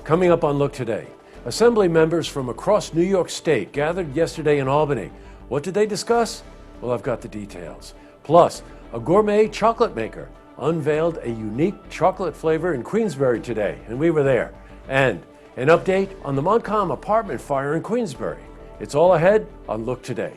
Coming up on Look Today, Assembly members from across New York State gathered yesterday in Albany. What did they discuss? Well, I've got the details. Plus, a gourmet chocolate maker unveiled a unique chocolate flavor in Queensbury today, and we were there. And an update on the Montcalm apartment fire in Queensbury. It's all ahead on Look Today.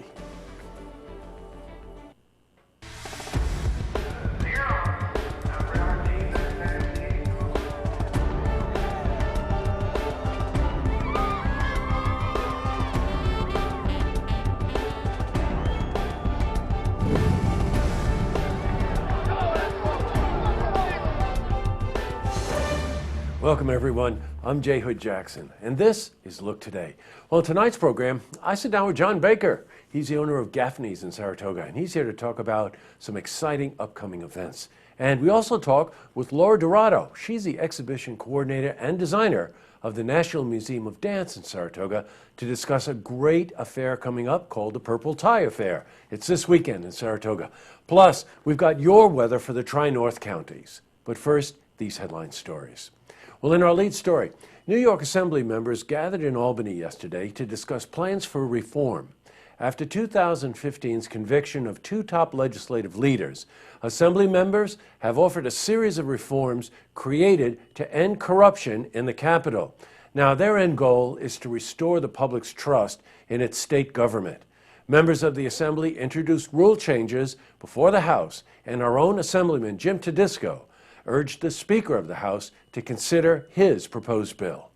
Welcome everyone, I'm Jay Hood Jackson, and this is Look Today. Well, in tonight's program, I sit down with John Baker. He's the owner of Gaffney's in Saratoga, and he's here to talk about some exciting upcoming events. And we also talk with Laura Dorado. She's the exhibition coordinator and designer of the National Museum of Dance in Saratoga to discuss a great affair coming up called the Purple Tie Affair. It's this weekend in Saratoga. Plus, we've got your weather for the Tri-North counties. But first, these headline stories. Well, in our lead story, New York Assembly members gathered in Albany yesterday to discuss plans for reform. After 2015's conviction of two top legislative leaders, Assembly members have offered a series of reforms created to end corruption in the Capitol. Now, their end goal is to restore the public's trust in its state government. Members of the Assembly introduced rule changes before the House, and our own Assemblyman, Jim Tedisco, urged the Speaker of the House to consider his proposed bill.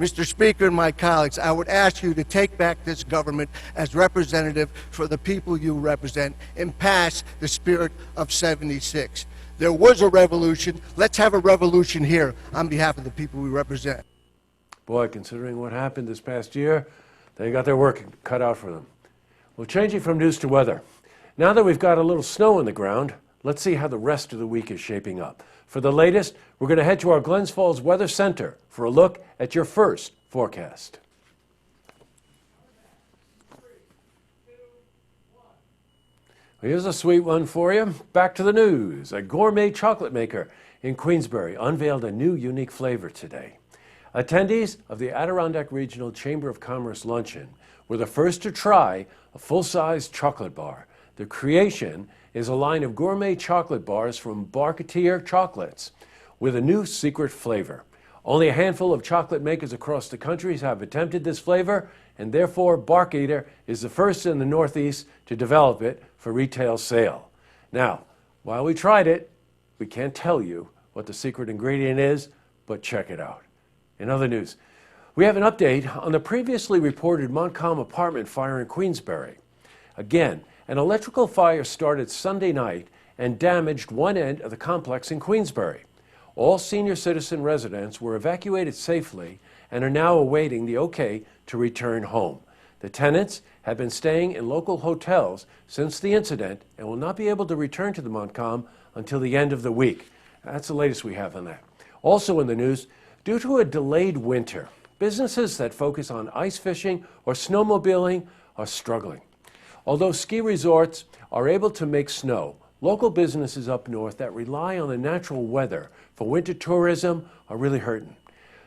Mr. Speaker and my colleagues, I would ask you to take back this government as representative for the people you represent and pass the spirit of '76. There was a revolution. Let's have a revolution here on behalf of the people we represent. Boy, considering what happened this past year, they got their work cut out for them. Well, changing from news to weather. Now that we've got a little snow on the ground, let's see how the rest of the week is shaping up. For the latest, we're going to head to our Glens Falls Weather Center for a look at your first forecast. Well, here's a sweet one for you. Back to the news. A gourmet chocolate maker in Queensbury unveiled a new unique flavor today. Attendees of the Adirondack Regional Chamber of Commerce luncheon were the first to try a full-size chocolate bar. The creation is a line of gourmet chocolate bars from Barketeer Chocolates with a new secret flavor. Only a handful of chocolate makers across the country have attempted this flavor, and therefore Barketeer is the first in the Northeast to develop it for retail sale. Now, while we tried it, we can't tell you what the secret ingredient is, but check it out. In other news, we have an update on the previously reported Montcalm apartment fire in Queensbury. Again, an electrical fire started Sunday night and damaged one end of the complex in Queensbury. All senior citizen residents were evacuated safely and are now awaiting the okay to return home. The tenants have been staying in local hotels since the incident and will not be able to return to the Montcalm until the end of the week. That's the latest we have on that. Also in the news, due to a delayed winter, businesses that focus on ice fishing or snowmobiling are struggling. Although ski resorts are able to make snow, local businesses up north that rely on the natural weather for winter tourism are really hurting.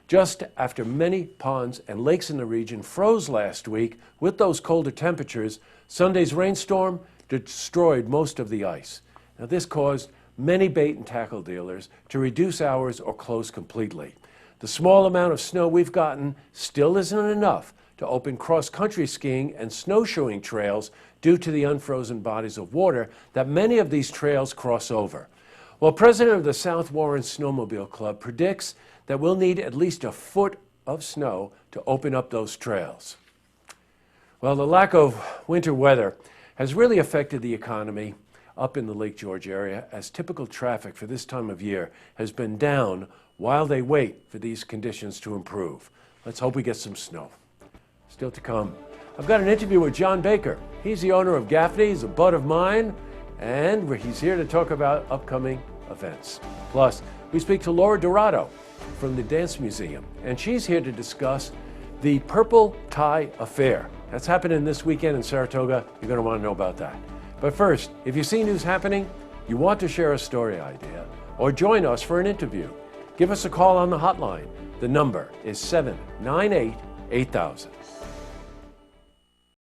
Just after many ponds and lakes in the region froze last week with those colder temperatures, Sunday's rainstorm destroyed most of the ice. Now, this caused many bait and tackle dealers to reduce hours or close completely. The small amount of snow we've gotten still isn't enough to open cross-country skiing and snowshoeing trails due to the unfrozen bodies of water that many of these trails cross over. Well, president of the South Warren Snowmobile Club predicts that we'll need at least a foot of snow to open up those trails. Well, the lack of winter weather has really affected the economy up in the Lake George area, as typical traffic for this time of year has been down while they wait for these conditions to improve. Let's hope we get some snow. Still to come, I've got an interview with John Baker. He's the owner of Gaffney's, a bud of mine, and he's here to talk about upcoming events. Plus, we speak to Laura Dorado from the Dance Museum, and she's here to discuss the Purple Tie Affair. That's happening this weekend in Saratoga. You're going to want to know about that. But first, if you see news happening, you want to share a story idea, or join us for an interview, give us a call on the hotline, The number is 798 8000.